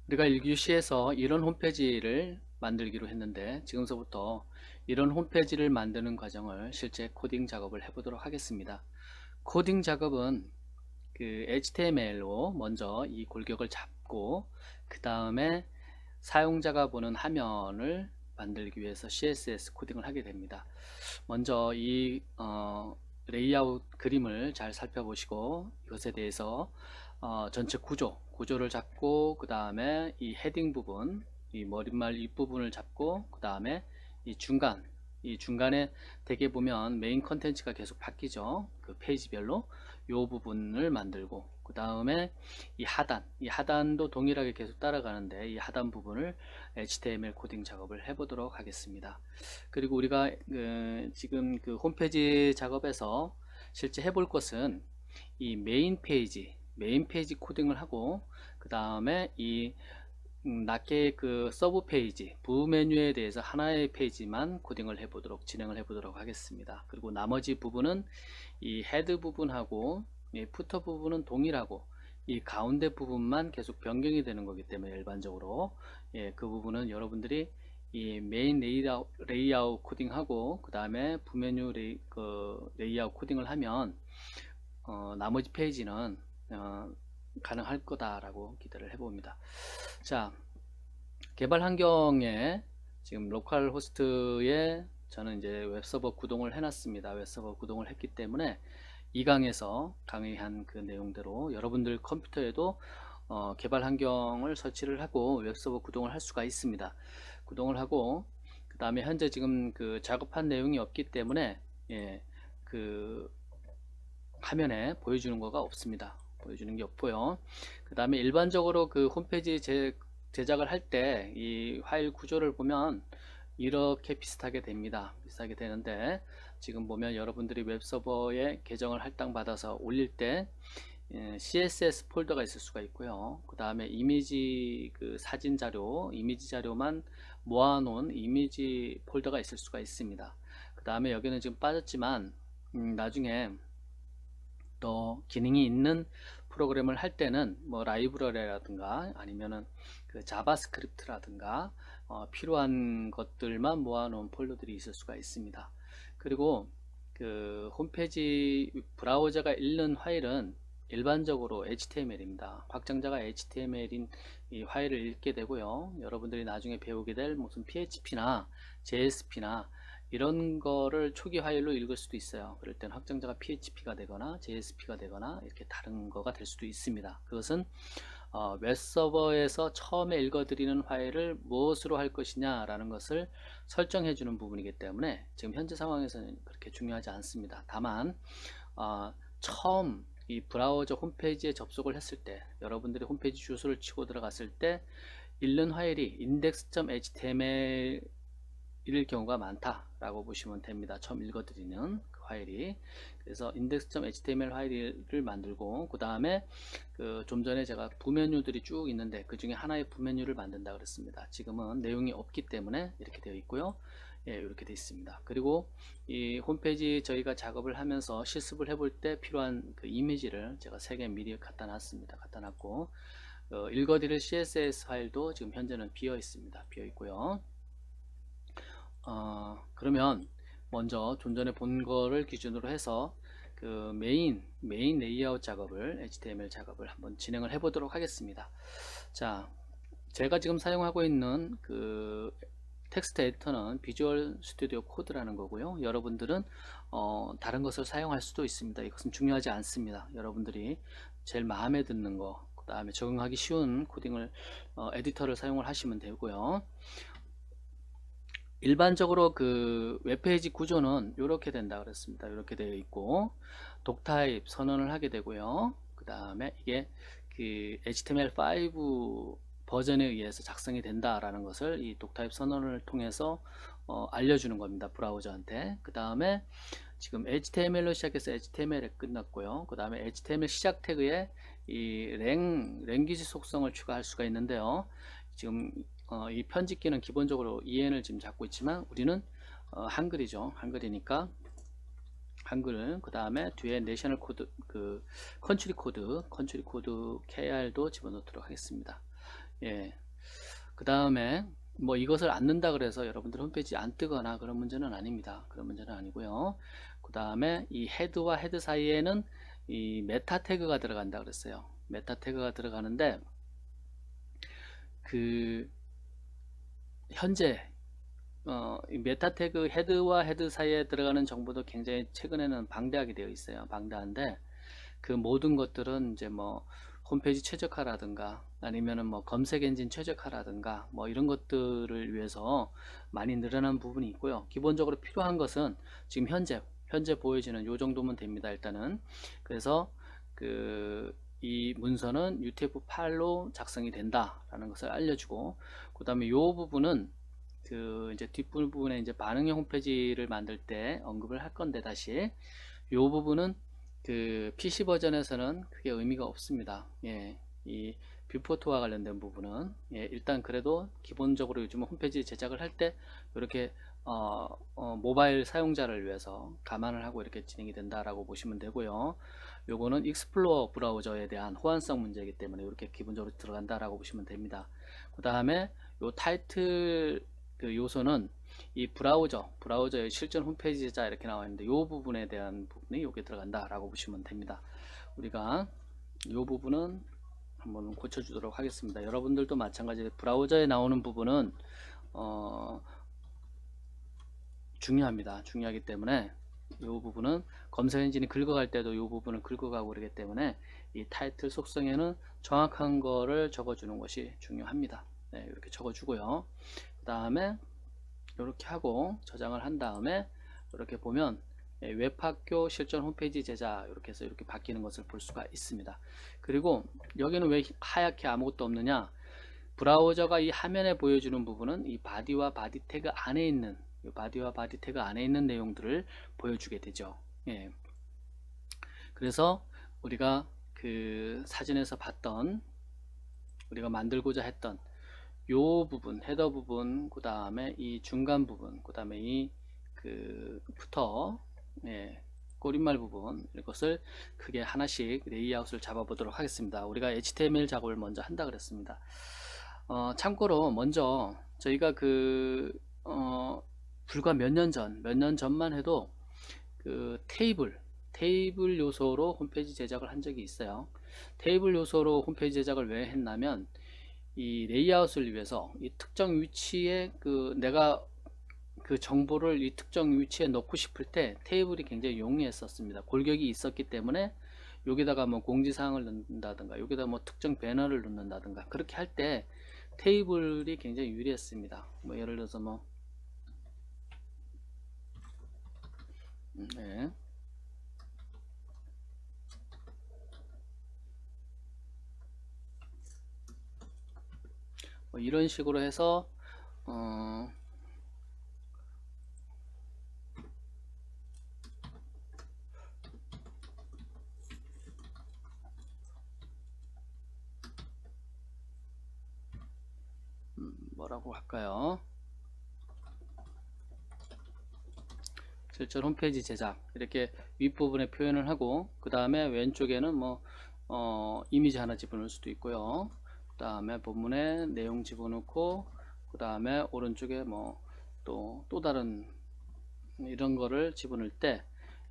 우리가 1교시에서 이런 홈페이지를 만들기로 했는데 지금서부터 이런 홈페이지를 만드는 과정을 실제 코딩 작업을 해보도록 하겠습니다. 코딩 작업은 그 HTML로 먼저 이 골격을 잡고 그 다음에 사용자가 보는 화면을 만들기 위해서 CSS 코딩을 하게 됩니다. 먼저 이 레이아웃 그림을 잘 살펴보시고 이것에 대해서 전체 구조를 잡고 그 다음에 이 헤딩 부분, 이 머릿말 윗부분을 잡고 그 다음에 이 중간에 대개 보면 메인 컨텐츠가 계속 바뀌죠. 그 페이지별로 요 부분을 만들고 그 다음에 이 하단도 동일하게 계속 따라가는데 이 하단 부분을 HTML 코딩 작업을 해보도록 하겠습니다. 그리고 우리가 지금 그 홈페이지 작업에서 실제 해볼 것은 이 메인 페이지 코딩을 하고 그 다음에 이 낮게 그 서브 페이지 부브 메뉴에 대해서 하나의 페이지만 코딩을 해보도록 진행을 해보도록 하겠습니다. 그리고 나머지 부분은 이 헤드 부분하고 이 푸터 부분은 동일하고 이 가운데 부분만 계속 변경이 되는 거기 때문에 일반적으로 그 부분은 여러분들이 이 메인 레이아웃 코딩하고 그 다음에 부메뉴 레이아웃 코딩을 하면 나머지 페이지는 가능할 거다라고 기대를 해봅니다. 자, 개발 환경에 지금 로컬 호스트에 저는 이제 웹서버 구동을 해놨습니다. 웹서버 구동을 했기 때문에 이 강에서 강의한 그 내용대로 여러분들 컴퓨터에도 개발 환경을 설치를 하고 웹서버 구동을 할 수가 있습니다. 구동을 하고 그 다음에 현재 지금 그 작업한 내용이 없기 때문에 그 화면에 보여주는 거가 없습니다. 보여주는 게 없고요. 그 다음에 일반적으로 그 홈페이지 제작을 할 때 이 파일 구조를 보면 이렇게 비슷하게 됩니다. 비슷하게 되는데 지금 보면 여러분들이 웹서버에 계정을 할당받아서 올릴 때 CSS 폴더가 있을 수가 있고요. 그 다음에 이미지 그 사진 자료, 이미지 자료만 모아놓은 이미지 폴더가 있을 수가 있습니다. 그 다음에 여기는 지금 빠졌지만 나중에 또 기능이 있는 프로그램을 할 때는 뭐 라이브러리라든가 아니면은 그 자바스크립트라든가 필요한 것들만 모아놓은 폴더들이 있을 수가 있습니다. 그리고 그 홈페이지 브라우저가 읽는 파일은 일반적으로 HTML입니다. 확장자가 HTML인 이 파일을 읽게 되고요. 여러분들이 나중에 배우게 될 무슨 PHP나 JSP나 이런 거를 초기 파일로 읽을 수도 있어요. 그럴 땐 확장자가 PHP가 되거나 JSP가 되거나 이렇게 다른 거가 될 수도 있습니다. 그것은 웹서버에서 처음에 읽어드리는 파일을 무엇으로 할 것이냐 라는 것을 설정해 주는 부분이기 때문에 지금 현재 상황에서는 그렇게 중요하지 않습니다. 다만 처음 이 브라우저 홈페이지에 접속을 했을 때 여러분들이 홈페이지 주소를 치고 들어갔을 때 읽는 파일이 index.html 일 경우가 많다라고 보시면 됩니다. 처음 읽어드리는 그 파일이. 그래서 index.html 파일을 만들고 그 다음에 그 좀 전에 제가 부메뉴들이 쭉 있는데 그 중에 하나의 부메뉴를 만든다 그랬습니다. 지금은 내용이 없기 때문에 이렇게 되어 있고요. 이렇게 되어 있습니다. 그리고 이 홈페이지 저희가 작업을 하면서 실습을 해볼 때 필요한 그 이미지를 제가 3개 미리 갖다 놨습니다. 갖다 놨고 읽어드릴 CSS 파일도 지금 현재는 비어 있습니다. 비어 있고요. 그러면 먼저 좀 전에 본 거를 기준으로 해서 그 메인 레이아웃 작업을 HTML 작업을 한번 진행을 해 보도록 하겠습니다. 자, 제가 지금 사용하고 있는 그 텍스트 에디터는 비주얼 스튜디오 코드라는 거고요. 여러분들은 다른 것을 사용할 수도 있습니다. 이것은 중요하지 않습니다. 여러분들이 제일 마음에 드는 거, 그 다음에 적응하기 쉬운 코딩을 에디터를 사용을 하시면 되고요. 일반적으로 그 웹페이지 구조는 이렇게 된다 그랬습니다. 이렇게 되어 있고 독타입 선언을 하게 되고요. 그 다음에 이게 그 HTML5 버전에 의해서 작성이 된다라는 것을 이 독타입 선언을 통해서 알려주는 겁니다. 브라우저한테. 그 다음에 지금 HTML로 시작해서 HTML에 끝났고요. 그 다음에 HTML 시작 태그에 이 랭귀지 속성을 추가할 수가 있는데요. 지금 이 편집기는 기본적으로 EN을 지금 잡고 있지만 우리는 한글이죠. 한글이니까 한글을 그 다음에 뒤에 내셔널 코드 그 컨트리 코드 KR도 집어넣도록 하겠습니다. 예. 그 다음에 뭐 이것을 안 넣는다 그래서 여러분들 홈페이지 안 뜨거나 그런 문제는 아닙니다. 그런 문제는 아니고요. 그 다음에 이 헤드와 헤드 사이에는 이 메타 태그가 들어간다 그랬어요. 메타 태그가 들어가는데 그 현재 이 메타 태그 헤드와 헤드 사이에 들어가는 정보도 굉장히 최근에는 방대하게 되어 있어요. 방대한데 그 모든 것들은 이제 뭐 홈페이지 최적화라든가 아니면은 뭐 검색 엔진 최적화라든가 뭐 이런 것들을 위해서 많이 늘어난 부분이 있고요. 기본적으로 필요한 것은 지금 현재 보여지는 요 정도면 됩니다. 일단은 그래서 그 이 문서는 UTF-8로 작성이 된다라는 것을 알려주고, 그 다음에 요 부분은 그 이제 뒷부분에 이제 반응형 홈페이지를 만들 때 언급을 할 건데, 다시 요 부분은 그 PC 버전에서는 크게 의미가 없습니다. 예, 이 뷰포트와 관련된 부분은 일단 그래도 기본적으로 요즘 홈페이지 제작을 할 때 이렇게 모바일 사용자를 위해서 감안을 하고 이렇게 진행이 된다라고 보시면 되고요. 요거는 익스플로어 브라우저에 대한 호환성 문제이기 때문에 이렇게 기본적으로 들어간다라고 보시면 됩니다. 그 다음에 요 타이틀 그 요소는 이 브라우저의 실전 홈페이지 제작 이렇게 나와 있는데, 이 부분에 대한 부분이 여기 들어간다 라고 보시면 됩니다. 우리가 이 부분은 한번 고쳐주도록 하겠습니다. 여러분들도 마찬가지로 브라우저에 나오는 부분은 중요합니다. 중요하기 때문에 이 부분은 검색 엔진이 긁어갈 때도 이 부분을 긁어가고 그러기 때문에 이 타이틀 속성에는 정확한 거를 적어주는 것이 중요합니다. 네, 이렇게 적어주고요. 그 다음에 이렇게 하고 저장을 한 다음에 이렇게 보면 웹학교 실전 홈페이지 제작 이렇게 해서 이렇게 바뀌는 것을 볼 수가 있습니다. 그리고 여기는 왜 하얗게 아무것도 없느냐, 브라우저가 이 화면에 보여주는 부분은 이 바디와 바디 태그 안에 있는 내용들을 보여주게 되죠. 예. 그래서 우리가 그 사진에서 봤던, 우리가 만들고자 했던 요 부분, 헤더 부분, 그 다음에 이 중간 부분, 그 다음에 이 그 부터 꼬릿말 부분, 이것을 크게 하나씩 레이아웃을 잡아 보도록 하겠습니다. 우리가 HTML 작업을 먼저 한다 그랬습니다. 참고로 먼저 저희가 불과 몇 년 전만 해도 그 테이블 요소로 홈페이지 제작을 한 적이 있어요. 테이블 요소로 홈페이지 제작을 왜 했냐면, 이 레이아웃을 위해서 이 특정 위치에 내가 그 정보를 이 특정 위치에 넣고 싶을 때 테이블이 굉장히 용이했었습니다. 골격이 있었기 때문에 여기다가 뭐 공지사항을 넣는다든가 여기다 뭐 특정 배너를 넣는다든가 그렇게 할 때 테이블이 굉장히 유리했습니다. 뭐 예를 들어서 네. 뭐 이런 식으로 해서 뭐라고 할까요? 실전 홈페이지 제작 이렇게 윗부분에 표현을 하고, 그 다음에 왼쪽에는 뭐 이미지 하나 집어넣을 수도 있고요. 그 다음에 본문에 내용 집어넣고, 그 다음에 오른쪽에 뭐 또 다른 이런 거를 집어넣을 때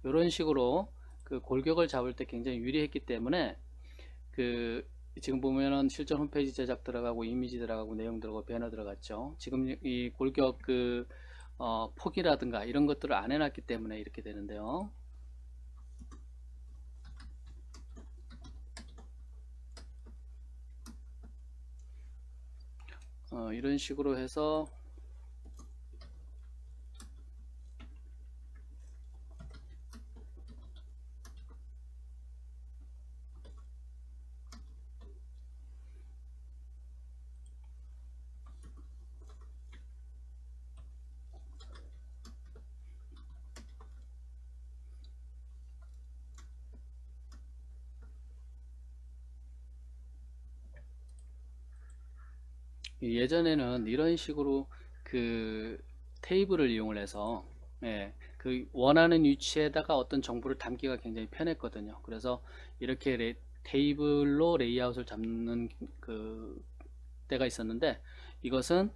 이런 식으로 그 골격을 잡을 때 굉장히 유리했기 때문에, 그 지금 보면은 실전 홈페이지 제작 들어가고 이미지 들어가고 내용 들어가고 배너 들어갔죠. 지금 이 골격 폭이라든가 이런 것들을 안 해놨기 때문에 이렇게 되는데요. 이런 식으로 해서 예전에는 이런 식으로 그 테이블을 이용을 해서 그 원하는 위치에다가 어떤 정보를 담기가 굉장히 편했거든요. 그래서 이렇게 테이블로 레이아웃을 잡는 그 때가 있었는데 이것은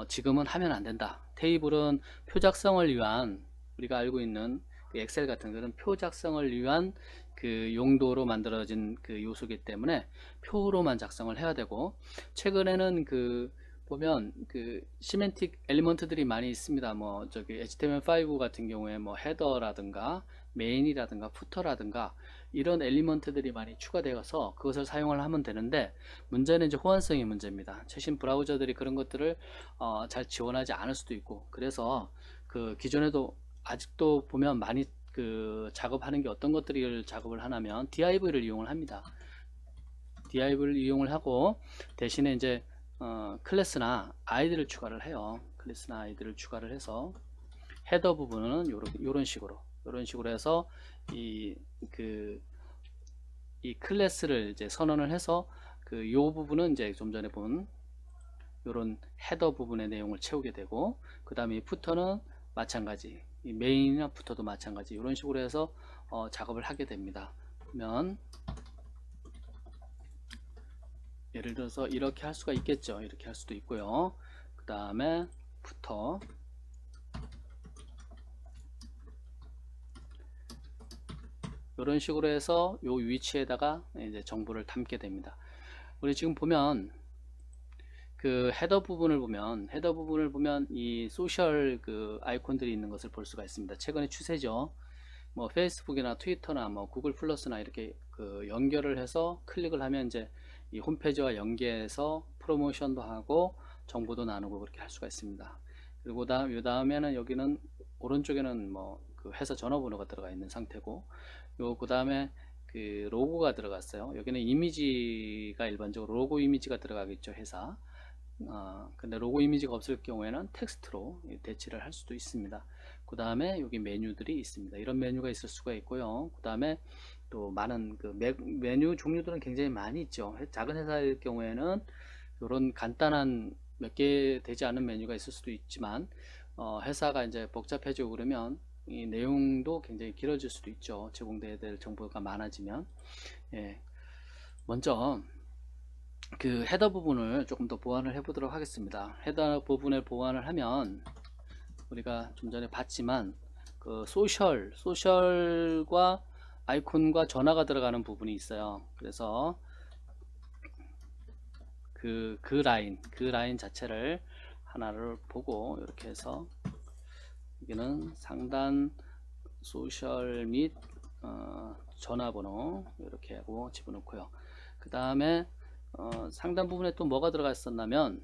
지금은 하면 안 된다. 테이블은 표 작성을 위한, 우리가 알고 있는 그 엑셀 같은 그런 표 작성을 위한 그 용도로 만들어진 그 요소이기 때문에 표로만 작성을 해야 되고, 최근에는 그 보면 그 시멘틱 엘리먼트들이 많이 있습니다. 뭐 저기 HTML5 같은 경우에 뭐 헤더라든가 메인이라든가 푸터라든가 이런 엘리먼트들이 많이 추가되어서 그것을 사용을 하면 되는데, 문제는 이제 호환성의 문제입니다. 최신 브라우저들이 그런 것들을 잘 지원하지 않을 수도 있고, 그래서 그 기존에도 아직도 보면 많이 그 작업하는 게 어떤 것들을 작업을 하냐면 div를 이용을 합니다. div를 이용을 하고 대신에 이제 클래스나 아이디를 추가를 해요. 클래스나 아이디를 추가를 해서 헤더 부분은 요런 식으로 해서 이 클래스를 이제 선언을 해서 그 요 부분은 이제 좀 전에 본 요런 헤더 부분의 내용을 채우게 되고, 그 다음에 이 푸터는 마찬가지, 이 메인이나 푸터도 마찬가지 이런 식으로 해서 작업을 하게 됩니다. 그러면 예를 들어서 이렇게 할 수가 있겠죠. 이렇게 할 수도 있고요. 그 다음에 푸터, 이런 식으로 해서 요 위치에다가 이제 정보를 담게 됩니다. 우리 지금 보면 그 헤더 부분을 보면 이 소셜 그 아이콘들이 있는 것을 볼 수가 있습니다. 최근의 추세죠. 뭐 페이스북이나 트위터나 뭐 구글 플러스나 이렇게 그 연결을 해서 클릭을 하면 이제 이 홈페이지와 연계해서 프로모션도 하고 정보도 나누고 그렇게 할 수가 있습니다. 그리고 요 다음에는 여기는 오른쪽에는 뭐 그 회사 전화번호가 들어가 있는 상태고, 요 그 다음에 그 로고가 들어갔어요. 여기는 이미지가 일반적으로 로고 이미지가 들어가겠죠, 회사. 근데 로고 이미지가 없을 경우에는 텍스트로 대치를 할 수도 있습니다. 그 다음에 여기 메뉴들이 있습니다. 이런 메뉴가 있을 수가 있고요. 그 다음에 또 많은 그 메뉴 종류들은 굉장히 많이 있죠. 작은 회사일 경우에는 이런 간단한 몇 개 되지 않은 메뉴가 있을 수도 있지만, 회사가 이제 복잡해지고 그러면 이 내용도 굉장히 길어질 수도 있죠. 제공돼야 될 정보가 많아지면. 예. 먼저 그 헤더 부분을 조금 더 보완을 해 보도록 하겠습니다. 헤더 부분을 보완을 하면 우리가 좀 전에 봤지만 그 소셜과 아이콘과 전화가 들어가는 부분이 있어요. 그래서 그 라인 자체를 하나를 보고 이렇게 해서 여기는 상단 소셜 및 전화번호 이렇게 하고 집어넣고요. 그 다음에 상단 부분에 또 뭐가 들어가 있었냐면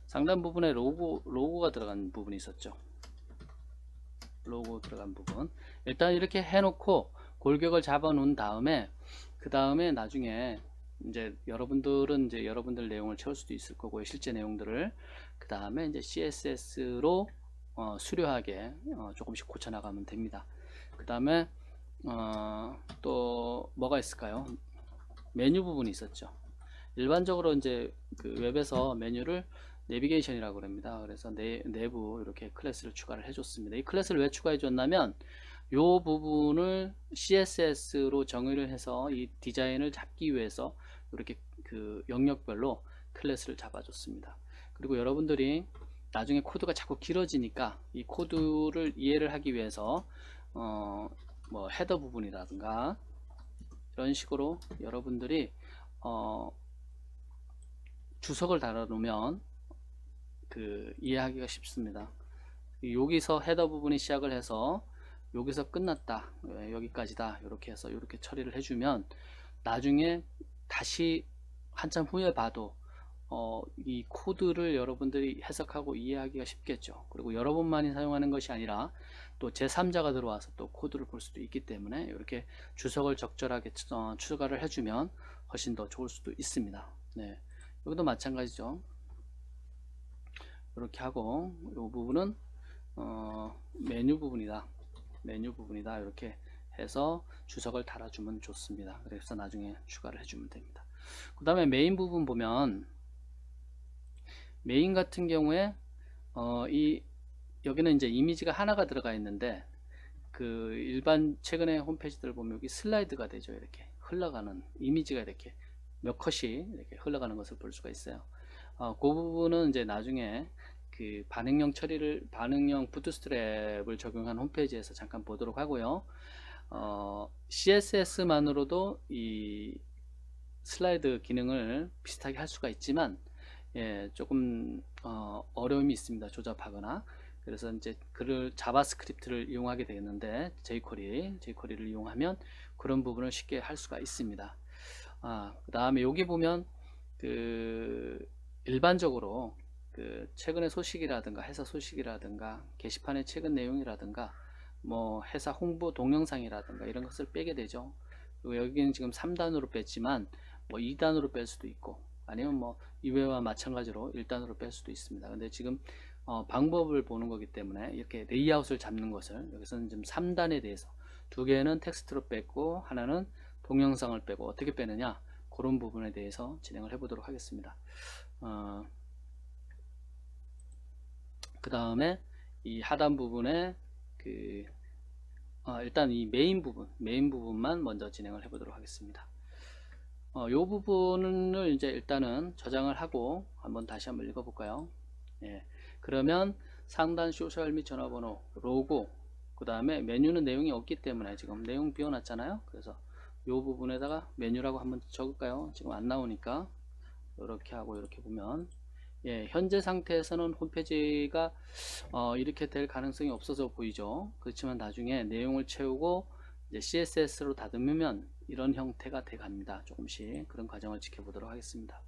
상단 부분에 로고가 들어간 부분이 있었죠. 로고 들어간 부분 일단 이렇게 해놓고 골격을 잡아 놓은 다음에, 그 다음에 나중에 이제 여러분들은 이제 여러분들 내용을 채울 수도 있을 거고요, 실제 내용들을. 그 다음에 이제 CSS로 수려하게 조금씩 고쳐 나가면 됩니다. 그 다음에 또 뭐가 있을까요? 메뉴 부분이 있었죠. 일반적으로 이제 그 웹에서 메뉴를 내비게이션이라고 합니다. 그래서 내부 이렇게 클래스를 추가를 해줬습니다. 이 클래스를 왜 추가해 줬냐면 이 부분을 CSS로 정의를 해서 이 디자인을 잡기 위해서 이렇게 그 영역별로 클래스를 잡아줬습니다. 그리고 여러분들이 나중에 코드가 자꾸 길어지니까 이 코드를 이해를 하기 위해서 뭐 헤더 부분이라든가 이런 식으로 여러분들이 주석을 달아 놓으면 그 이해하기가 쉽습니다. 여기서 헤더 부분이 시작을 해서 여기서 끝났다, 여기까지다, 이렇게 해서 이렇게 처리를 해주면 나중에 다시 한참 후에 봐도 이 코드를 여러분들이 해석하고 이해하기가 쉽겠죠. 그리고 여러분만이 사용하는 것이 아니라 또 제3자가 들어와서 또 코드를 볼 수도 있기 때문에 이렇게 주석을 적절하게 추가를 해주면 훨씬 더 좋을 수도 있습니다. 네, 여기도 마찬가지죠. 이렇게 하고 이 부분은 메뉴 부분이다 이렇게 해서 주석을 달아주면 좋습니다. 그래서 나중에 추가를 해주면 됩니다. 그 다음에 메인 부분 보면 메인 같은 경우에 이 여기는 이제 이미지가 하나가 들어가 있는데 그 일반 최근에 홈페이지들 보면 여기 슬라이드가 되죠. 이렇게 흘러가는 이미지가 이렇게 몇 컷이 이렇게 흘러가는 것을 볼 수가 있어요. 그 부분은 이제 나중에 그 반응형 부트스트랩을 적용한 홈페이지에서 잠깐 보도록 하고요. CSS만으로도 이 슬라이드 기능을 비슷하게 할 수가 있지만 조금 어려움이 있습니다. 조잡하거나. 그래서 이제 글을 자바스크립트를 이용하게 되겠는데 jQuery를 이용하면 그런 부분을 쉽게 할 수가 있습니다. 그 다음에 여기 보면 그 일반적으로 그 최근의 소식이라든가 회사 소식이라든가 게시판의 최근 내용이라든가 뭐 회사 홍보 동영상이라든가 이런 것을 빼게 되죠. 그리고 여기는 지금 3단으로 뺐지만 뭐 2단으로 뺄 수도 있고 아니면 뭐 이외와 마찬가지로 1단으로 뺄 수도 있습니다. 근데 지금 방법을 보는 거기 때문에 이렇게 레이아웃을 잡는 것을 여기서는 지금 3단에 대해서 두 개는 텍스트로 뺐고 하나는 동영상을 빼고 어떻게 빼느냐 그런 부분에 대해서 진행을 해 보도록 하겠습니다. 그 다음에 이 하단 부분에 일단 이 메인 부분만 먼저 진행을 해 보도록 하겠습니다. 이 부분을 이제 일단은 저장을 하고 다시 한번 읽어 볼까요? 그러면 상단 소셜 및 전화번호, 로고, 그 다음에 메뉴는 내용이 없기 때문에 지금 내용 비워놨잖아요. 그래서 이 부분에다가 메뉴라고 한번 적을까요? 지금 안 나오니까 이렇게 하고 이렇게 보면 현재 상태에서는 홈페이지가 이렇게 될 가능성이 없어서 보이죠. 그렇지만 나중에 내용을 채우고 이제 CSS로 다듬으면 이런 형태가 돼 갑니다. 조금씩 그런 과정을 지켜보도록 하겠습니다.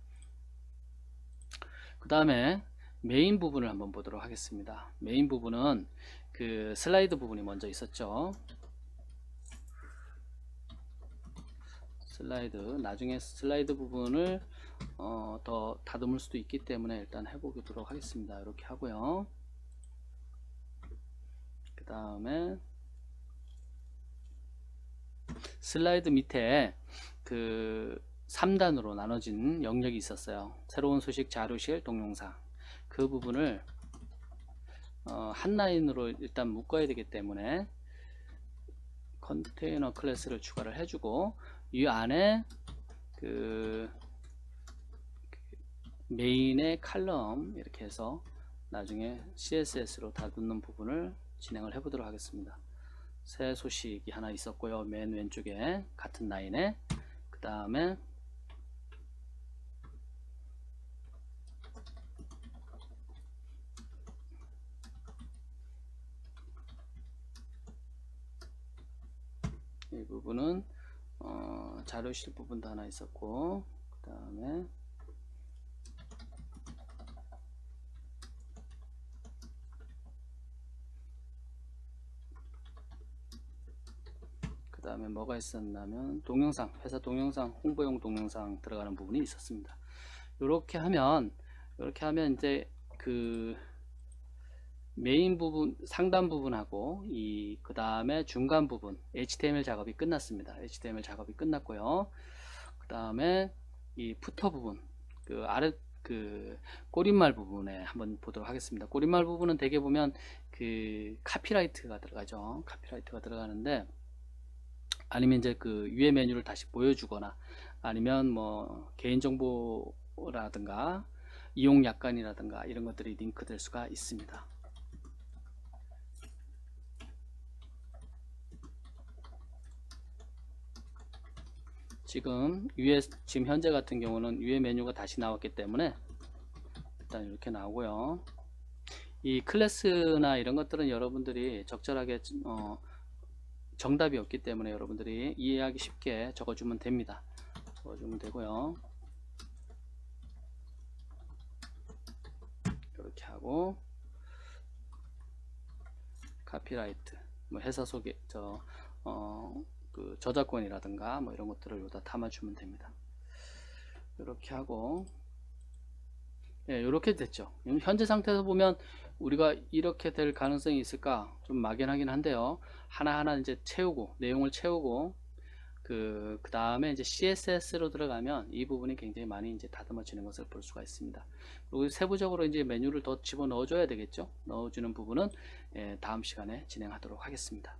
그 다음에 메인 부분을 한번 보도록 하겠습니다. 메인 부분은 그 슬라이드 부분이 먼저 있었죠. 나중에 슬라이드 부분을 더 다듬을 수도 있기 때문에 일단 해보도록 하겠습니다. 이렇게 하고요. 그 다음에 슬라이드 밑에 그 3단으로 나눠진 영역이 있었어요. 새로운 소식, 자료실, 동영상. 그 부분을 한 라인으로 일단 묶어야 되기 때문에 컨테이너 클래스를 추가를 해주고 이 안에 그 메인의 칼럼 이렇게 해서 나중에 CSS로 다듬는 부분을 진행을 해 보도록 하겠습니다. 새 소식이 하나 있었고요. 맨 왼쪽에 같은 라인에 그 다음에 이 부분은 자료실 부분도 하나 있었고 그 다음에 뭐가 있었냐면 동영상, 회사 동영상, 홍보용 동영상 들어가는 부분이 있었습니다. 이렇게 하면 이제 그 메인 부분, 상단 부분하고 그 다음에 중간 부분 HTML 작업이 끝났습니다. HTML 작업이 끝났고요. 그 다음에 이 푸터 부분, 그 아래 그 꼬릿말 부분에 한번 보도록 하겠습니다. 꼬릿말 부분은 대개 보면 그 카피라이트가 들어가죠. 카피라이트가 들어가는데 아니면 이제 그 위에 메뉴를 다시 보여주거나 아니면 뭐 개인정보라든가 이용 약관이라든가 이런 것들이 링크될 수가 있습니다. 지금 현재 같은 경우는 위에 메뉴가 다시 나왔기 때문에 일단 이렇게 나오고요. 이 클래스나 이런 것들은 여러분들이 적절하게 정답이 없기 때문에 여러분들이 이해하기 쉽게 적어주면 됩니다. 적어주면 되고요. 이렇게 하고 카피라이트, 뭐 회사 소개, 그 저작권이라든가 뭐 이런 것들을 여기다 담아주면 됩니다. 이렇게 하고 이렇게 됐죠. 현재 상태에서 보면 우리가 이렇게 될 가능성이 있을까 좀 막연하긴 한데요. 하나하나 이제 채우고 내용을 채우고 그 다음에 이제 CSS로 들어가면 이 부분이 굉장히 많이 이제 다듬어지는 것을 볼 수가 있습니다. 그리고 세부적으로 이제 메뉴를 더 집어 넣어줘야 되겠죠. 넣어주는 부분은 다음 시간에 진행하도록 하겠습니다.